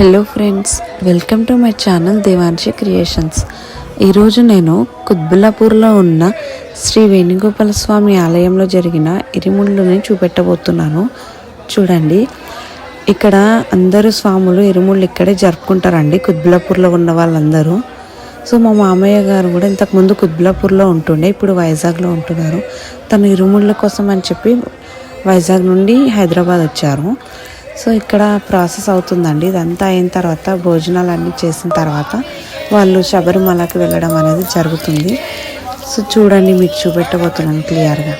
Hello friends, welcome to my channel Devanshi creations. ఈరోజు నేను కుత్బుల్లాపూర్లో ఉన్న శ్రీ వేణుగోపాల స్వామి ఆలయంలో జరిగిన ఇరుముళ్ళని చూపెట్టబోతున్నాను. చూడండి, ఇక్కడ అందరూ స్వాములు ఇరుముళ్ళు ఇక్కడే జరుపుకుంటారండి, కుత్బుల్లాపూర్లో ఉన్న వాళ్ళందరూ. సో మా మామయ్య గారు కూడా ఇంతకుముందు కుత్బుల్లాపూర్లో ఉంటుండే, ఇప్పుడు వైజాగ్లో ఉంటున్నారు. తను ఇరుముళ్ళ కోసం అని చెప్పి వైజాగ్ నుండి హైదరాబాద్ వచ్చారు. సో ఇక్కడ ప్రాసెస్ అవుతుందండి. ఇదంతా అయిన తర్వాత భోజనాలు అన్నీ చేసిన తర్వాత వాళ్ళు శబరిమలకి వెళ్ళడం అనేది జరుగుతుంది. సో చూడండి, మీకు చూపెట్టబోతున్నాను క్లియర్గా.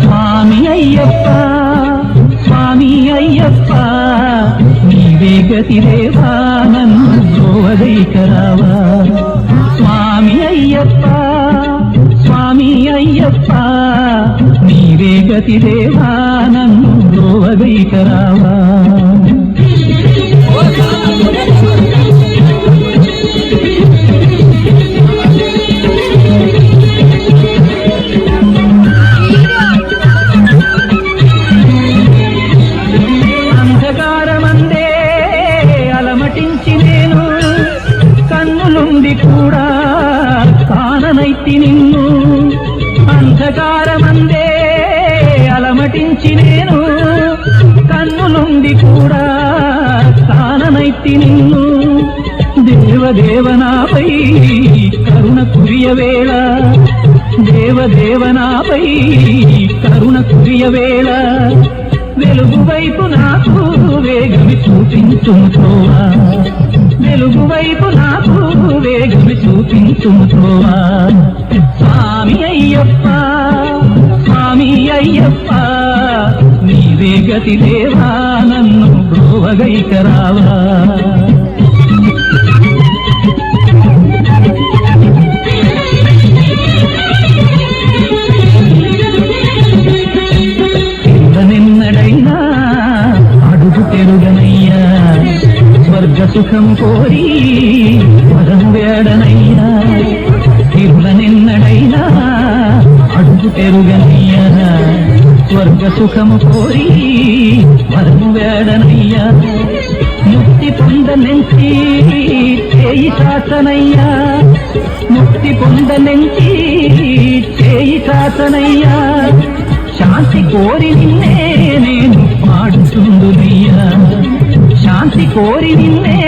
స్వామి అయ్యప్ప, స్వామి అయ్యప్ప, నీవే గతిరేవా, నన్ను గోవదైకరావా. స్వామి అయ్యప్ప, స్వామి అయ్యప్ప, నీవే గతిరేవా, నన్ను గోవదైకరావా. కూడా కాననైతి నిన్ను, అంధకారమందే అలమటించి నేను, కన్నులుండి కూడా కాననైతి నిన్ను. దేవదేవనాపై కరుణ కురియవేళ, దేవదేవనాపై కరుణ కురియవేళ, వెలుగు వైపు నాకు వేగమి చూపించుకోవా. వెలుగు వైపు నాకు వేగులు చూపించుముతోవా. స్వామి అయ్యప్ప స్వామి అయ్యప్ప నీవే గతి దేవా నన్ను బ్రోవగైకరావా. నిన్నడైనా అడుగు తెరుగనయ్యా, స్వర్గ సుఖం కోరి వరం వేడనయ్యా. తిరుల నిన్నడైనా అడుగు తెరుగనయ్యా, స్వర్గ సుఖము కోరి వరం వేడనయ్యా. ముక్తి పొందనెంచి చేయి శాసనయ్యా, ముక్తి పొందనెంచి చేయి శాసనయ్యా. శాంతి కోరి నిన్నే నేను పాడుతుందునయ్యా, శాంతి కోరి నిన్నే